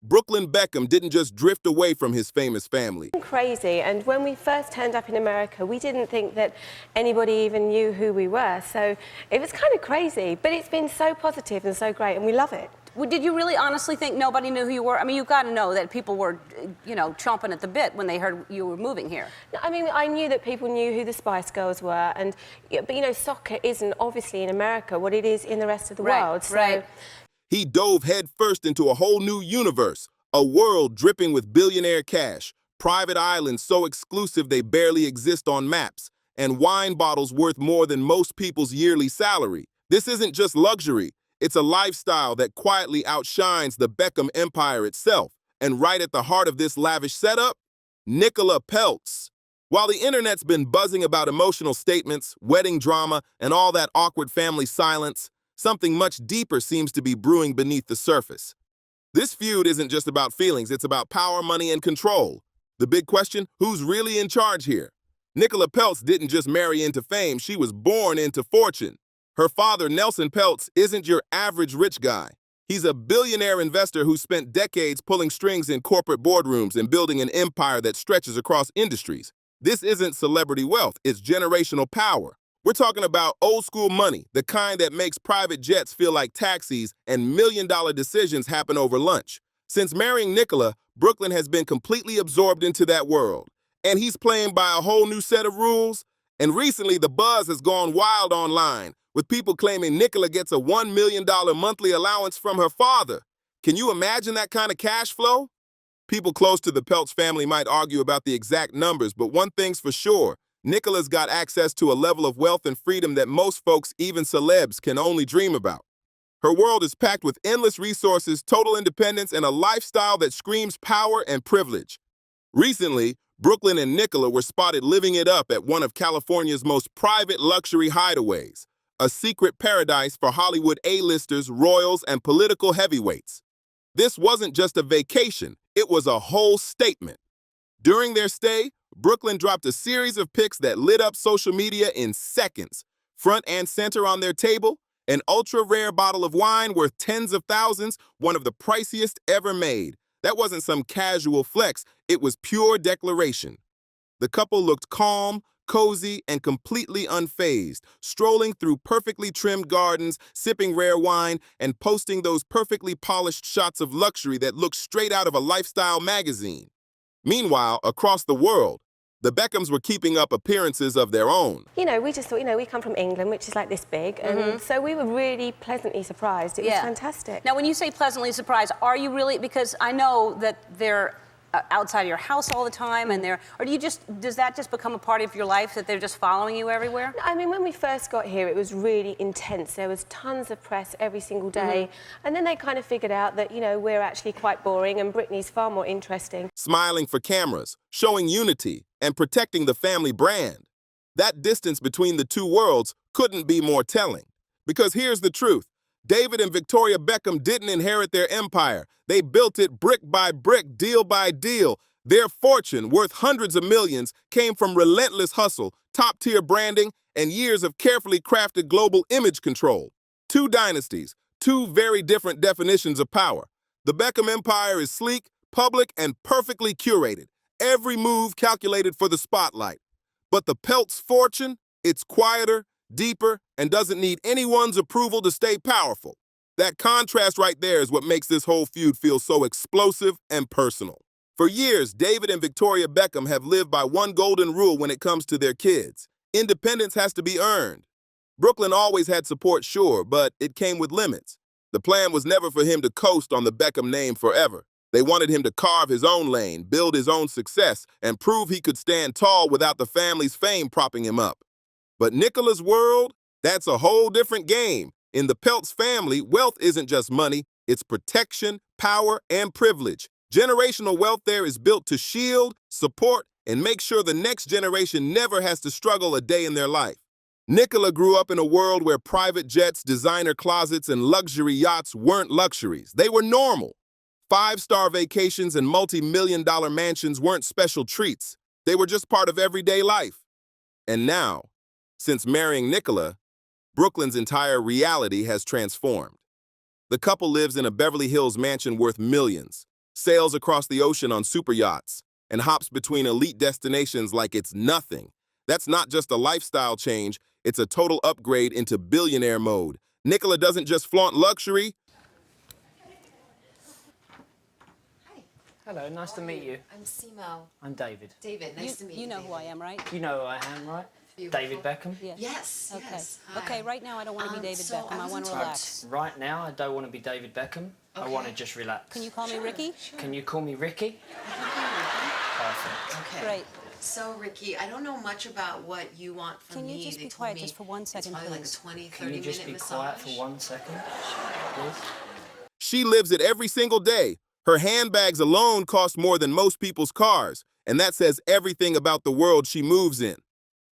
Brooklyn Beckham didn't just drift away from his famous family. Crazy, and when we first turned up in America, we didn't think that anybody even knew who we were, so it was kind of crazy, but it's been so positive and so great, and we love it. Well, did you really honestly think nobody knew who you were? I mean, you've got to know that people were, you know, chomping at the bit when they heard you were moving here. I mean, I knew that people knew who the Spice Girls were, and but you know, soccer isn't obviously in America what it is in the rest of the world. So. Right. He dove headfirst into a whole new universe, a world dripping with billionaire cash, private islands so exclusive they barely exist on maps, and wine bottles worth more than most people's yearly salary. This isn't just luxury. It's a lifestyle that quietly outshines the Beckham empire itself. And right at the heart of this lavish setup, Nicola Peltz. While the internet's been buzzing about emotional statements, wedding drama, and all that awkward family silence, something much deeper seems to be brewing beneath the surface. This feud isn't just about feelings, it's about power, money, and control. The big question, who's really in charge here? Nicola Peltz didn't just marry into fame, she was born into fortune. Her father, Nelson Peltz, isn't your average rich guy. He's a billionaire investor who spent decades pulling strings in corporate boardrooms and building an empire that stretches across industries. This isn't celebrity wealth, it's generational power. We're talking about old school money, the kind that makes private jets feel like taxis and million-dollar decisions happen over lunch. Since marrying Nicola, Brooklyn has been completely absorbed into that world. And he's playing by a whole new set of rules. And recently, the buzz has gone wild online, with people claiming Nicola gets a $1 million monthly allowance from her father. Can you imagine that kind of cash flow? People close to the Peltz family might argue about the exact numbers, but one thing's for sure. Nicola's got access to a level of wealth and freedom that most folks, even celebs, can only dream about. Her world is packed with endless resources, total independence, and a lifestyle that screams power and privilege. Recently, Brooklyn and Nicola were spotted living it up at one of California's most private luxury hideaways, a secret paradise for Hollywood A-listers, royals, and political heavyweights. This wasn't just a vacation, it was a whole statement. During their stay, Brooklyn dropped a series of pics that lit up social media in seconds. Front and center on their table, an ultra-rare bottle of wine worth tens of thousands, one of the priciest ever made. That wasn't some casual flex, it was pure declaration. The couple looked calm, cozy, and completely unfazed, strolling through perfectly trimmed gardens, sipping rare wine, and posting those perfectly polished shots of luxury that looked straight out of a lifestyle magazine. Meanwhile, across the world, the Beckhams were keeping up appearances of their own. You know, we just thought, you know, we come from England, which is like this big, and so we were really pleasantly surprised. It was fantastic. Now, when you say pleasantly surprised, are you really, because I know that they're outside of your house all the time, and or do you just, does that just become a part of your life, that they're just following you everywhere? I mean, when we first got here, it was really intense. There was tons of press every single day, and then they kind of figured out that, you know, we're actually quite boring and Britney's far more interesting. Smiling for cameras, showing unity, and protecting the family brand. That distance between the two worlds couldn't be more telling. Because here's the truth. David and Victoria Beckham didn't inherit their empire. They built it brick by brick, deal by deal. Their fortune, worth hundreds of millions, came from relentless hustle, top-tier branding, and years of carefully crafted global image control. Two dynasties, two very different definitions of power. The Beckham empire is sleek, public, and perfectly curated. Every move calculated for the spotlight. But the Peltz fortune, it's quieter, deeper, and doesn't need anyone's approval to stay powerful. That contrast right there is what makes this whole feud feel so explosive and personal. For years, David and Victoria Beckham have lived by one golden rule when it comes to their kids. Independence has to be earned. Brooklyn always had support, sure, but it came with limits. The plan was never for him to coast on the Beckham name forever. They wanted him to carve his own lane, build his own success, and prove he could stand tall without the family's fame propping him up. But Nicola's world, that's a whole different game. In the Peltz family, wealth isn't just money, it's protection, power, and privilege. Generational wealth there is built to shield, support, and make sure the next generation never has to struggle a day in their life. Nicola grew up in a world where private jets, designer closets, and luxury yachts weren't luxuries. They were normal. Five-star vacations and multi-million-dollar mansions weren't special treats. They were just part of everyday life. And now, since marrying Nicola, Brooklyn's entire reality has transformed. The couple lives in a Beverly Hills mansion worth millions, sails across the ocean on super yachts, and hops between elite destinations like it's nothing. That's not just a lifestyle change, it's a total upgrade into billionaire mode. Nicola doesn't just flaunt luxury. Hello, nice to meet you. I'm Simo. I'm David. David, nice to meet you. You know David. who I am, right? You know who I am, right? Beautiful. David Beckham. Yeah. Yes, Okay. yes. Hi. Okay, right now I don't want to be David so Beckham. I I was want to in relax. Right now, I don't want to be David Beckham. I Okay. want to just relax. Can you call me Ricky? Can you call me Ricky? Perfect. Okay. Great. So, Ricky, I don't know much about what you want from Can me. you just They be told quiet me just for 1 second, it's probably please? like a 20, 30 Can you just minute be massage. quiet for 1 second, please? She lives it every single day. Her handbags alone cost more than most people's cars, and that says everything about the world she moves in.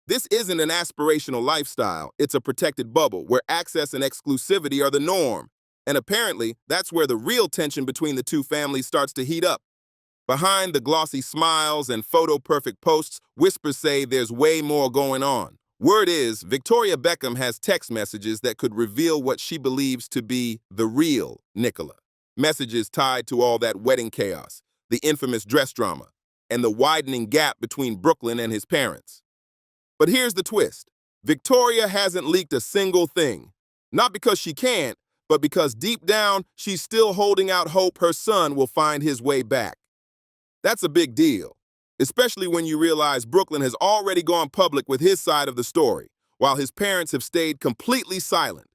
This isn't an aspirational lifestyle, it's a protected bubble where access and exclusivity are the norm. And apparently, that's where the real tension between the two families starts to heat up. Behind the glossy smiles and photo-perfect posts, whispers say there's way more going on. Word is, Victoria Beckham has text messages that could reveal what she believes to be the real Nicola. Messages tied to all that wedding chaos, the infamous dress drama, and the widening gap between Brooklyn and his parents. But here's the twist. Victoria hasn't leaked a single thing. Not because she can't, but because deep down, she's still holding out hope her son will find his way back. That's a big deal, especially when you realize Brooklyn has already gone public with his side of the story, while his parents have stayed completely silent.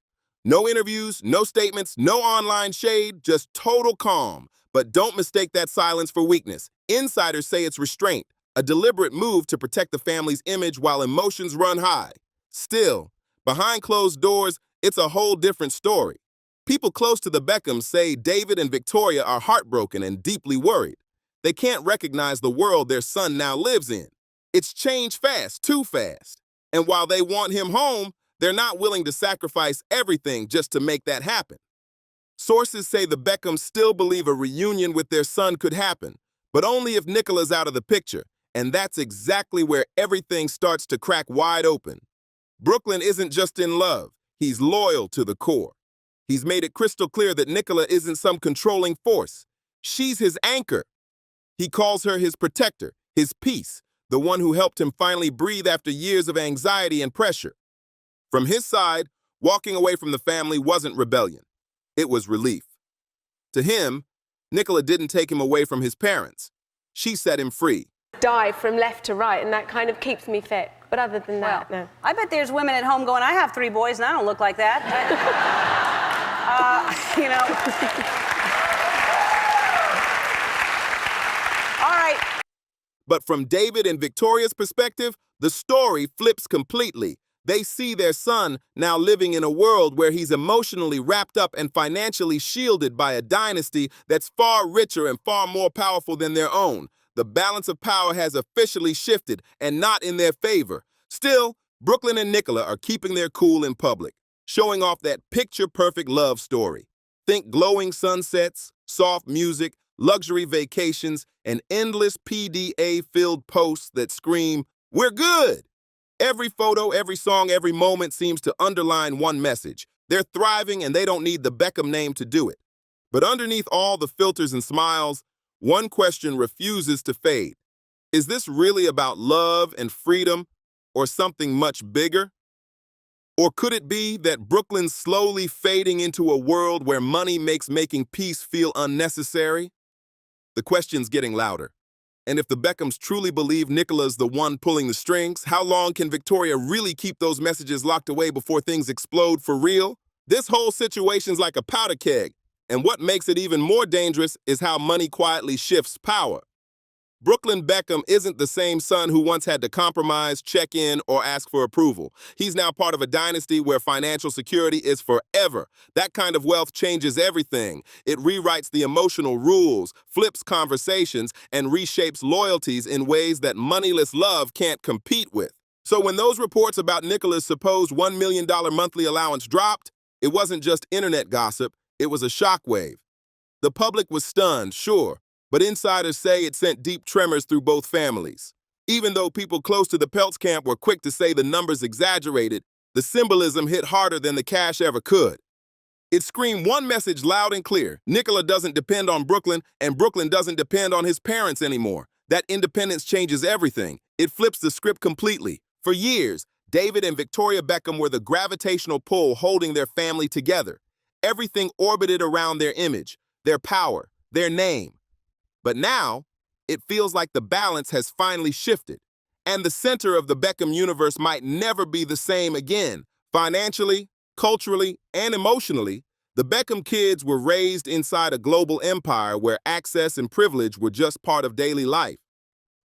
No interviews, no statements, no online shade, just total calm. But don't mistake that silence for weakness. Insiders say it's restraint, a deliberate move to protect the family's image while emotions run high. Still, behind closed doors, it's a whole different story. People close to the Beckhams say David and Victoria are heartbroken and deeply worried. They can't recognize the world their son now lives in. It's changed fast, too fast. And while they want him home, they're not willing to sacrifice everything just to make that happen. Sources say the Beckhams still believe a reunion with their son could happen, but only if Nicola's out of the picture, and that's exactly where everything starts to crack wide open. Brooklyn isn't just in love, he's loyal to the core. He's made it crystal clear that Nicola isn't some controlling force. She's his anchor. He calls her his protector, his peace, the one who helped him finally breathe after years of anxiety and pressure. From his side, walking away from the family wasn't rebellion. It was relief. To him, Nicola didn't take him away from his parents. She set him free. Dive from left to right, and that kind of keeps me fit. But other than that, Well, no. I bet there's women at home going, I have 3 boys and I don't look like that. You know. All right. But from David and Victoria's perspective, the story flips completely. They see their son now living in a world where he's emotionally wrapped up and financially shielded by a dynasty that's far richer and far more powerful than their own. The balance of power has officially shifted and not in their favor. Still, Brooklyn and Nicola are keeping their cool in public, showing off that picture-perfect love story. Think glowing sunsets, soft music, luxury vacations, and endless PDA-filled posts that scream, "We're good!" Every photo, every song, every moment seems to underline one message. They're thriving and they don't need the Beckham name to do it. But underneath all the filters and smiles, one question refuses to fade. Is this really about love and freedom or something much bigger? Or could it be that Brooklyn's slowly fading into a world where money makes making peace feel unnecessary? The question's getting louder. And if the Beckhams truly believe Nicola's the one pulling the strings, how long can Victoria really keep those messages locked away before things explode for real? This whole situation's like a powder keg, and what makes it even more dangerous is how money quietly shifts power. Brooklyn Beckham isn't the same son who once had to compromise, check in, or ask for approval. He's now part of a dynasty where financial security is forever. That kind of wealth changes everything. It rewrites the emotional rules, flips conversations, and reshapes loyalties in ways that moneyless love can't compete with. So when those reports about Nicola's supposed $1 million monthly allowance dropped, it wasn't just internet gossip, it was a shockwave. The public was stunned, sure, but insiders say it sent deep tremors through both families. Even though people close to the Peltz camp were quick to say the numbers exaggerated, the symbolism hit harder than the cash ever could. It screamed one message loud and clear. Nicola doesn't depend on Brooklyn, and Brooklyn doesn't depend on his parents anymore. That independence changes everything. It flips the script completely. For years, David and Victoria Beckham were the gravitational pull holding their family together. Everything orbited around their image, their power, their name. But now, it feels like the balance has finally shifted, and the center of the Beckham universe might never be the same again. Financially, culturally, and emotionally, the Beckham kids were raised inside a global empire where access and privilege were just part of daily life.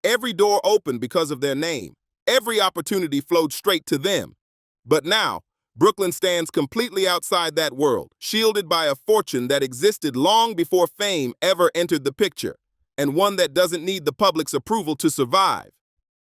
Every door opened because of their name. Every opportunity flowed straight to them. But now, Brooklyn stands completely outside that world, shielded by a fortune that existed long before fame ever entered the picture, and one that doesn't need the public's approval to survive.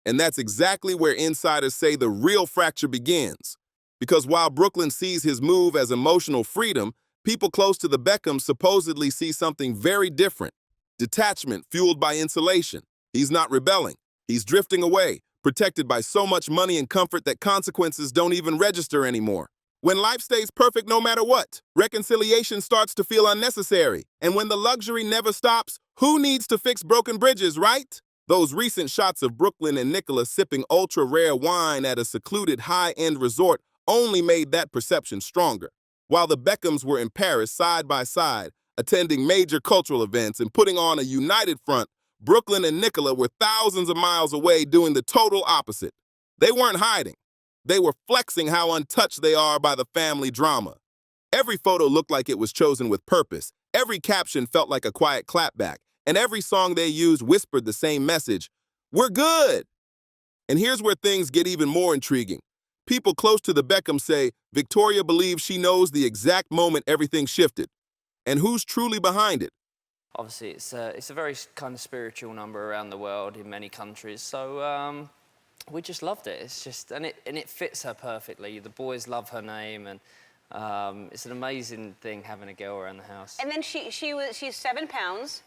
And that's exactly where insiders say the real fracture begins. Because while Brooklyn sees his move as emotional freedom, people close to the Beckhams supposedly see something very different. Detachment fueled by insulation. He's not rebelling. He's drifting away, protected by so much money and comfort that consequences don't even register anymore. When life stays perfect no matter what, reconciliation starts to feel unnecessary. And when the luxury never stops, who needs to fix broken bridges, right? Those recent shots of Brooklyn and Nicola sipping ultra-rare wine at a secluded high-end resort only made that perception stronger. While the Beckhams were in Paris side by side, attending major cultural events and putting on a united front, Brooklyn and Nicola were thousands of miles away doing the total opposite. They weren't hiding. They were flexing how untouched they are by the family drama. Every photo looked like it was chosen with purpose. Every caption felt like a quiet clapback. And every song they used whispered the same message: we're good. And here's where things get even more intriguing. People close to the Beckhams say Victoria believes she knows the exact moment everything shifted. And who's truly behind it? Obviously, it's a very kind of spiritual number around the world in many countries. So we just loved it. It's just, and it fits her perfectly. The boys love her name, and it's an amazing thing having a girl around the house. And then she's 7 pounds.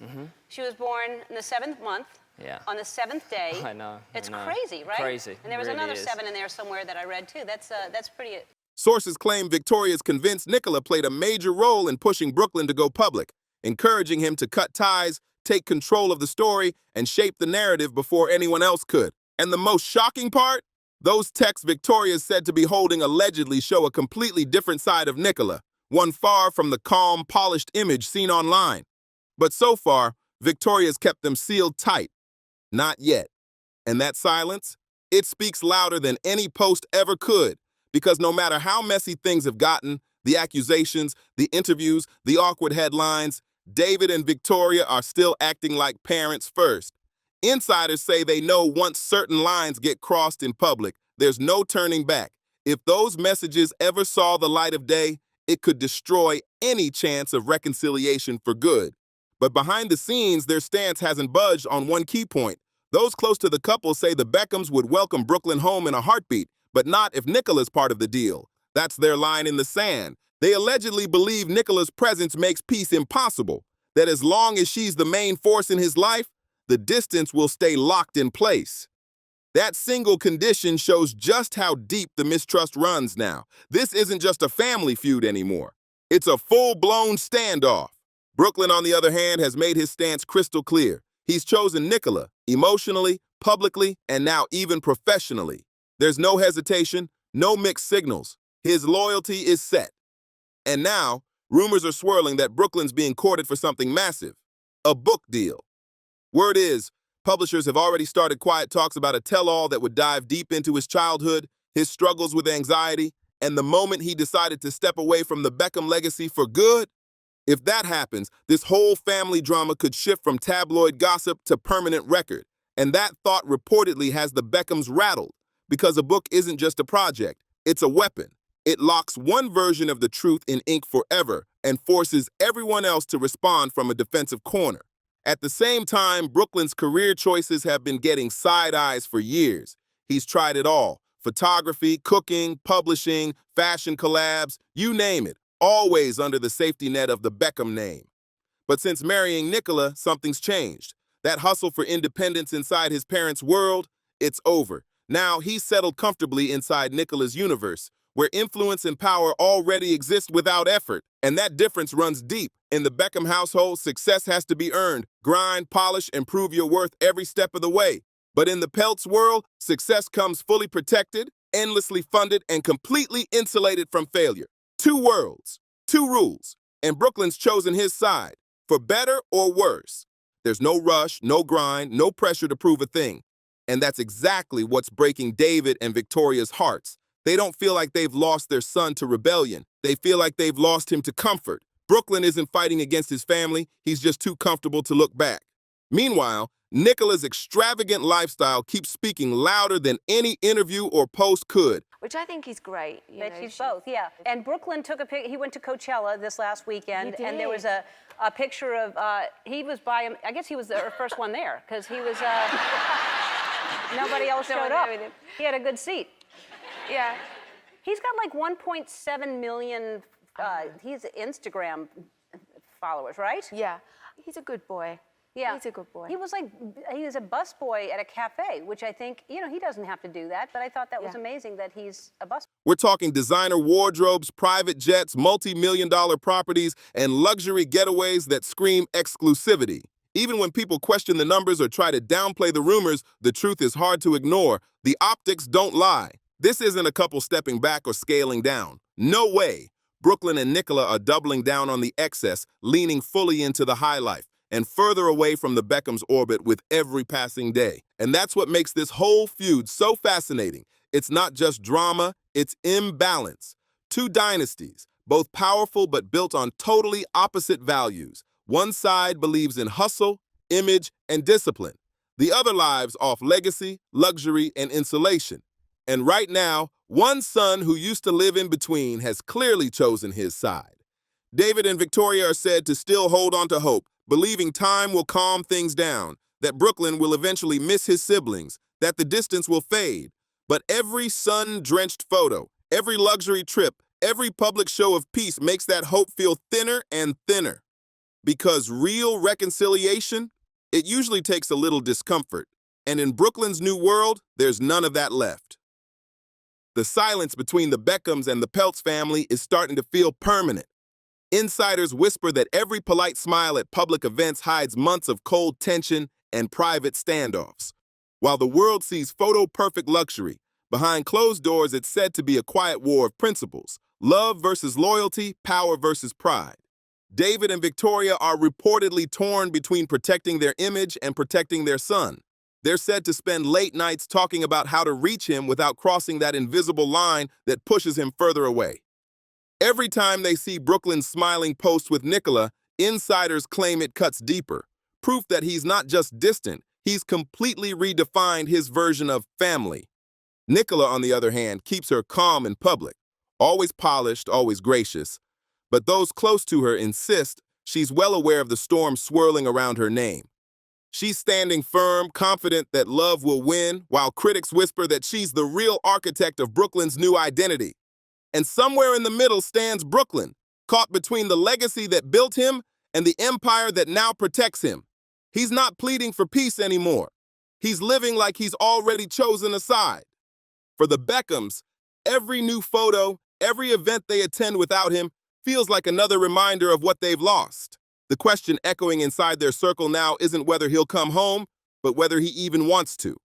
She was born in the 7th month. Yeah. On the 7th day. I know. It's crazy, right? Crazy. And there was It really another is. 7 in there somewhere that I read too. That's pretty. Sources claim Victoria's convinced Nicola played a major role in pushing Brooklyn to go public, encouraging him to cut ties, take control of the story, and shape the narrative before anyone else could. And the most shocking part? Those texts Victoria is said to be holding allegedly show a completely different side of Nicola, one far from the calm, polished image seen online. But so far, Victoria's kept them sealed tight. Not yet. And that silence? It speaks louder than any post ever could, because no matter how messy things have gotten, the accusations, the interviews, the awkward headlines, David and Victoria are still acting like parents first. Insiders say they know once certain lines get crossed in public, there's no turning back. If those messages ever saw the light of day, it could destroy any chance of reconciliation for good. But behind the scenes, their stance hasn't budged on one key point. Those close to the couple say the Beckhams would welcome Brooklyn home in a heartbeat, but not if Nicola's part of the deal. That's their line in the sand. They allegedly believe Nicola's presence makes peace impossible, that as long as she's the main force in his life, the distance will stay locked in place. That single condition shows just how deep the mistrust runs now. This isn't just a family feud anymore. It's a full-blown standoff. Brooklyn, on the other hand, has made his stance crystal clear. He's chosen Nicola, emotionally, publicly, and now even professionally. There's no hesitation, no mixed signals. His loyalty is set. And now, rumors are swirling that Brooklyn's being courted for something massive, a book deal. Word is, publishers have already started quiet talks about a tell-all that would dive deep into his childhood, his struggles with anxiety, and the moment he decided to step away from the Beckham legacy for good. If that happens, this whole family drama could shift from tabloid gossip to permanent record. And that thought reportedly has the Beckhams rattled, because a book isn't just a project, it's a weapon. It locks one version of the truth in ink forever and forces everyone else to respond from a defensive corner. At the same time, Brooklyn's career choices have been getting side eyes for years. He's tried it all: photography, cooking, publishing, fashion collabs, you name it, always under the safety net of the Beckham name. But since marrying Nicola, something's changed. That hustle for independence inside his parents' world, it's over. Now he's settled comfortably inside Nicola's universe, where influence and power already exist without effort. And that difference runs deep. In the Beckham household, success has to be earned. Grind, polish, and prove your worth every step of the way. But in the Peltz world, success comes fully protected, endlessly funded, and completely insulated from failure. Two worlds, two rules, and Brooklyn's chosen his side, for better or worse. There's no rush, no grind, no pressure to prove a thing. And that's exactly what's breaking David and Victoria's hearts. They don't feel like they've lost their son to rebellion. They feel like they've lost him to comfort. Brooklyn isn't fighting against his family. He's just too comfortable to look back. Meanwhile, Nicola's extravagant lifestyle keeps speaking louder than any interview or post could. Which I think is great. You That know, she's both, yeah. And Brooklyn took a pic. He went to Coachella this last weekend, He and there was did. a picture of. He was by him. I guess he was the first one there because he was. Nobody else No one showed up. there with him. He had a good seat. Yeah. He's got like 1.7 million. He's Instagram followers, right? Yeah. He's a good boy. Yeah. He's a good boy. He was a busboy at a cafe, which I think, he doesn't have to do that, but I thought that was Yeah. amazing that he's a busboy. We're talking designer wardrobes, private jets, multi-million-dollar properties, and luxury getaways that scream exclusivity. Even when people question the numbers or try to downplay the rumors, the truth is hard to ignore. The optics don't lie. This isn't a couple stepping back or scaling down. No way. Brooklyn and Nicola are doubling down on the excess, leaning fully into the high life, and further away from the Beckham's orbit with every passing day. And that's what makes this whole feud so fascinating. It's not just drama, it's imbalance. Two dynasties, both powerful but built on totally opposite values. One side believes in hustle, image, and discipline. The other lives off legacy, luxury, and insulation. And right now, one son who used to live in between has clearly chosen his side. David and Victoria are said to still hold on to hope, believing time will calm things down, that Brooklyn will eventually miss his siblings, that the distance will fade. But every sun-drenched photo, every luxury trip, every public show of peace makes that hope feel thinner and thinner. Because real reconciliation, it usually takes a little discomfort. And in Brooklyn's new world, there's none of that left. The silence between the Beckhams and the Peltz family is starting to feel permanent. Insiders whisper that every polite smile at public events hides months of cold tension and private standoffs. While the world sees photo-perfect luxury, behind closed doors it's said to be a quiet war of principles. Love versus loyalty, power versus pride. David and Victoria are reportedly torn between protecting their image and protecting their son. They're said to spend late nights talking about how to reach him without crossing that invisible line that pushes him further away. Every time they see Brooklyn's smiling post with Nicola, insiders claim it cuts deeper. Proof that he's not just distant, he's completely redefined his version of family. Nicola, on the other hand, keeps her calm in public, always polished, always gracious. But those close to her insist she's well aware of the storm swirling around her name. She's standing firm, confident that love will win, while critics whisper that she's the real architect of Brooklyn's new identity. And somewhere in the middle stands Brooklyn, caught between the legacy that built him and the empire that now protects him. He's not pleading for peace anymore. He's living like he's already chosen a side. For the Beckhams, every new photo, every event they attend without him feels like another reminder of what they've lost. The question echoing inside their circle now isn't whether he'll come home, but whether he even wants to.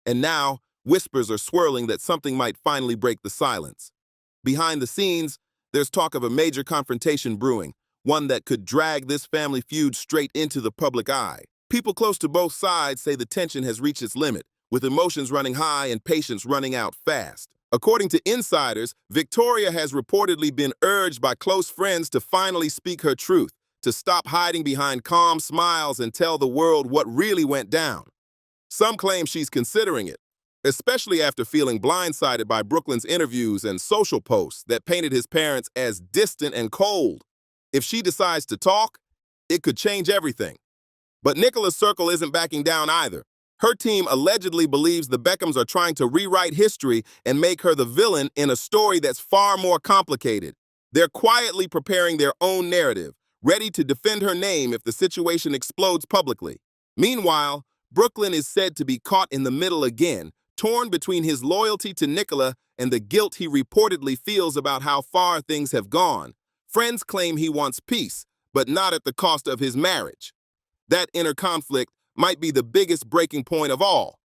And now, whispers are swirling that something might finally break the silence. Behind the scenes, there's talk of a major confrontation brewing, one that could drag this family feud straight into the public eye. People close to both sides say the tension has reached its limit, with emotions running high and patience running out fast. According to insiders, Victoria has reportedly been urged by close friends to finally speak her truth, to stop hiding behind calm smiles and tell the world what really went down. Some claim she's considering it, especially after feeling blindsided by Brooklyn's interviews and social posts that painted his parents as distant and cold. If she decides to talk, it could change everything. But Nicola's circle isn't backing down either. Her team allegedly believes the Beckhams are trying to rewrite history and make her the villain in a story that's far more complicated. They're quietly preparing their own narrative, ready to defend her name if the situation explodes publicly. Meanwhile, Brooklyn is said to be caught in the middle again, torn between his loyalty to Nicola and the guilt he reportedly feels about how far things have gone. Friends claim he wants peace, but not at the cost of his marriage. That inner conflict might be the biggest breaking point of all.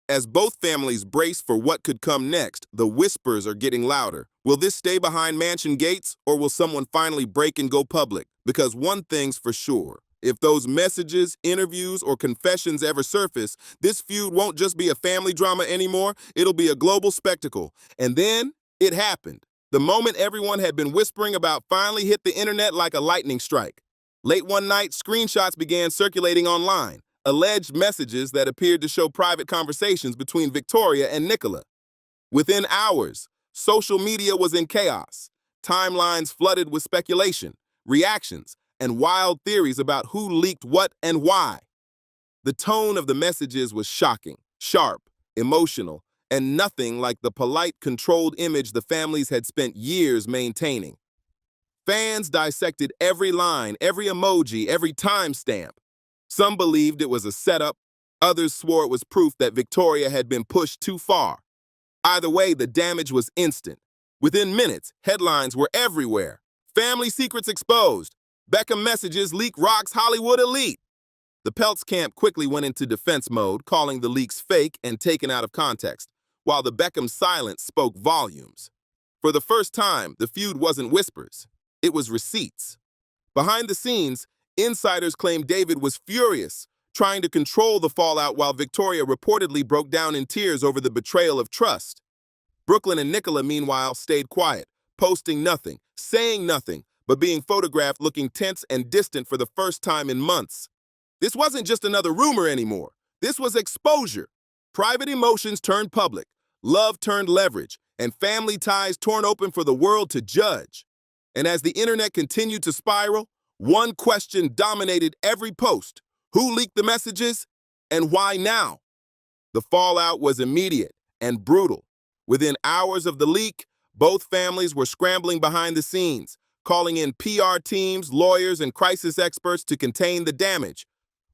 As both families brace for what could come next, the whispers are getting louder. Will this stay behind mansion gates, or will someone finally break and go public? Because one thing's for sure, if those messages, interviews, or confessions ever surface, this feud won't just be a family drama anymore, it'll be a global spectacle. And then, it happened. The moment everyone had been whispering about finally hit the internet like a lightning strike. Late one night, screenshots began circulating online, alleged messages that appeared to show private conversations between Victoria and Nicola. Within hours, social media was in chaos, timelines flooded with speculation, reactions, and wild theories about who leaked what and why. The tone of the messages was shocking, sharp, emotional, and nothing like the polite, controlled image the families had spent years maintaining. Fans dissected every line, every emoji, every timestamp. Some believed it was a setup, others swore it was proof that Victoria had been pushed too far. Either way, the damage was instant. Within minutes, headlines were everywhere. Family secrets exposed. Beckham messages leak rocks Hollywood elite. The Peltz camp quickly went into defense mode, calling the leaks fake and taken out of context, while the Beckham silence spoke volumes. For the first time, the feud wasn't whispers. It was receipts. Behind the scenes, insiders claimed David was furious, trying to control the fallout while Victoria reportedly broke down in tears over the betrayal of trust. Brooklyn and Nicola, meanwhile, stayed quiet, posting nothing, saying nothing, but being photographed looking tense and distant for the first time in months. This wasn't just another rumor anymore. This was exposure. Private emotions turned public, love turned leverage, and family ties torn open for the world to judge. And as the internet continued to spiral, one question dominated every post. Who leaked the messages, and why now? The fallout was immediate and brutal. Within hours of the leak, both families were scrambling behind the scenes, calling in PR teams, lawyers, and crisis experts to contain the damage.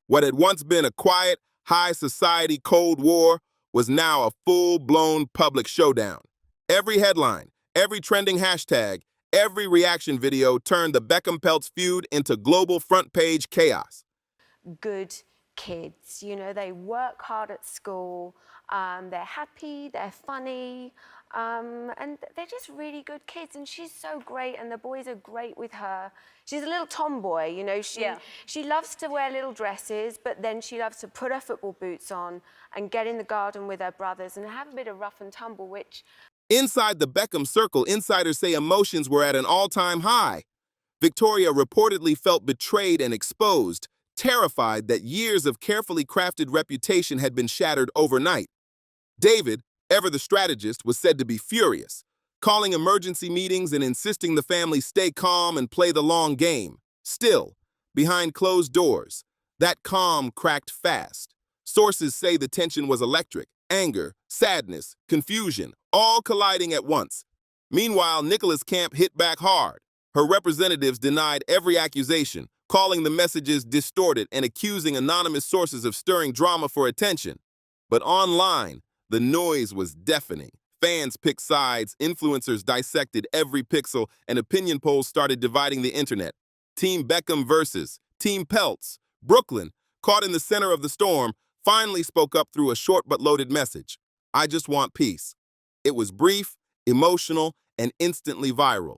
What had once been a quiet, high society Cold War was now a full-blown public showdown. Every headline, every trending hashtag, every reaction video turned the Beckham-Peltz feud into global front-page chaos. Good kids, you know, they work hard at school, they're happy, they're funny, and they're just really good kids, and she's so great, and the boys are great with her. She's a little tomboy, you know, she loves to wear little dresses, but then she loves to put her football boots on and get in the garden with her brothers and have a bit of rough and tumble, which... Inside the Beckham circle, insiders say emotions were at an all-time high. Victoria reportedly felt betrayed and exposed, terrified that years of carefully crafted reputation had been shattered overnight. David, ever the strategist, was said to be furious, calling emergency meetings and insisting the family stay calm and play the long game. Still, behind closed doors, that calm cracked fast. Sources say the tension was electric, anger, sadness, confusion, all colliding at once. Meanwhile, Nicola's camp hit back hard. Her representatives denied every accusation, calling the messages distorted and accusing anonymous sources of stirring drama for attention. But online, the noise was deafening. Fans picked sides, influencers dissected every pixel, and opinion polls started dividing the internet. Team Beckham versus Team Peltz. Brooklyn, caught in the center of the storm, finally spoke up through a short but loaded message. I just want peace. It was brief, emotional, and instantly viral.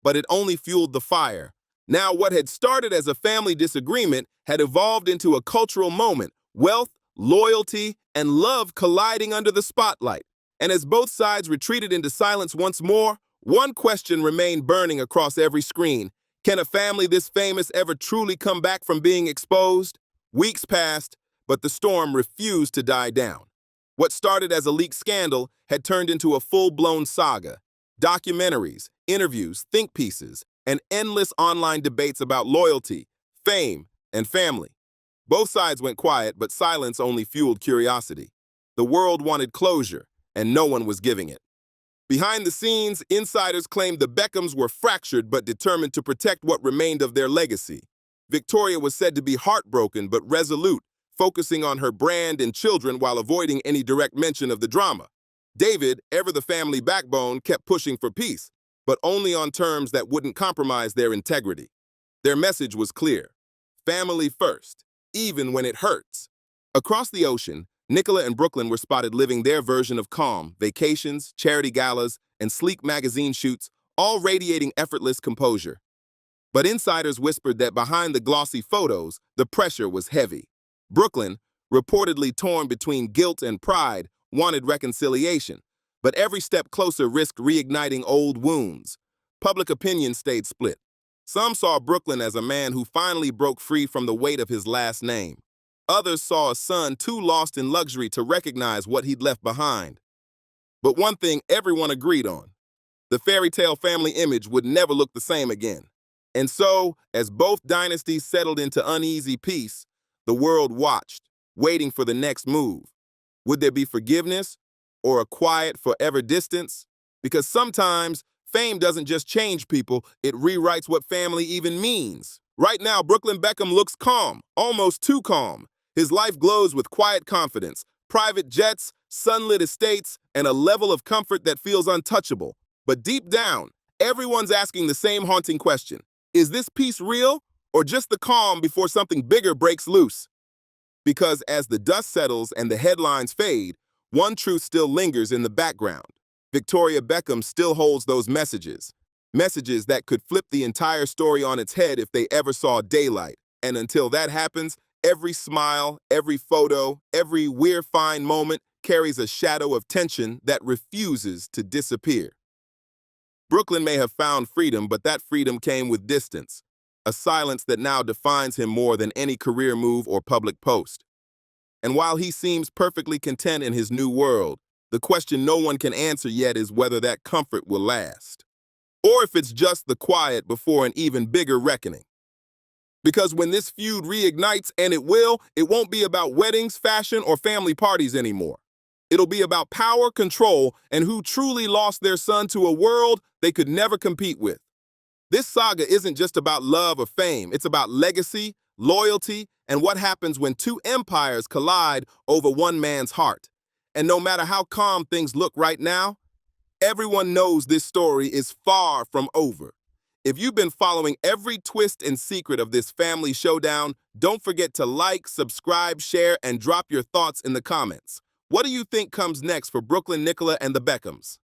But it only fueled the fire. Now what had started as a family disagreement had evolved into a cultural moment, wealth, loyalty, and love colliding under the spotlight. And as both sides retreated into silence once more, one question remained burning across every screen. Can a family this famous ever truly come back from being exposed? Weeks passed, but the storm refused to die down. What started as a leaked scandal had turned into a full-blown saga. Documentaries, interviews, think pieces, and endless online debates about loyalty, fame, and family. Both sides went quiet, but silence only fueled curiosity. The world wanted closure, and no one was giving it. Behind the scenes, insiders claimed the Beckhams were fractured but determined to protect what remained of their legacy. Victoria was said to be heartbroken but resolute, focusing on her brand and children while avoiding any direct mention of the drama. David, ever the family backbone, kept pushing for peace, but only on terms that wouldn't compromise their integrity. Their message was clear: family first, even when it hurts. Across the ocean, Nicola and Brooklyn were spotted living their version of calm: vacations, charity galas, and sleek magazine shoots, all radiating effortless composure. But insiders whispered that behind the glossy photos, the pressure was heavy. Brooklyn, reportedly torn between guilt and pride, wanted reconciliation, but every step closer risked reigniting old wounds. Public opinion stayed split. Some saw Brooklyn as a man who finally broke free from the weight of his last name. Others saw a son too lost in luxury to recognize what he'd left behind. But one thing everyone agreed on: the fairy tale family image would never look the same again. And so, as both dynasties settled into uneasy peace, the world watched, waiting for the next move. Would there be forgiveness or a quiet, forever distance? Because sometimes fame doesn't just change people, it rewrites what family even means. Right now, Brooklyn Beckham looks calm, almost too calm. His life glows with quiet confidence, private jets, sunlit estates, and a level of comfort that feels untouchable. But deep down, everyone's asking the same haunting question: is this peace real, or just the calm before something bigger breaks loose? Because as the dust settles and the headlines fade, one truth still lingers in the background. Victoria Beckham still holds those messages. Messages that could flip the entire story on its head if they ever saw daylight. And until that happens, every smile, every photo, every weird fine moment carries a shadow of tension that refuses to disappear. Brooklyn may have found freedom, but that freedom came with distance, a silence that now defines him more than any career move or public post. And while he seems perfectly content in his new world, the question no one can answer yet is whether that comfort will last, or if it's just the quiet before an even bigger reckoning. Because when this feud reignites, and it won't be about weddings, fashion, or family parties anymore. It'll be about power, control, and who truly lost their son to a world they could never compete with. This saga isn't just about love or fame. It's about legacy, loyalty, and what happens when two empires collide over one man's heart. And no matter how calm things look right now, everyone knows this story is far from over. If you've been following every twist and secret of this family showdown, don't forget to like, subscribe, share, and drop your thoughts in the comments. What do you think comes next for Brooklyn, Nicola, and the Beckhams?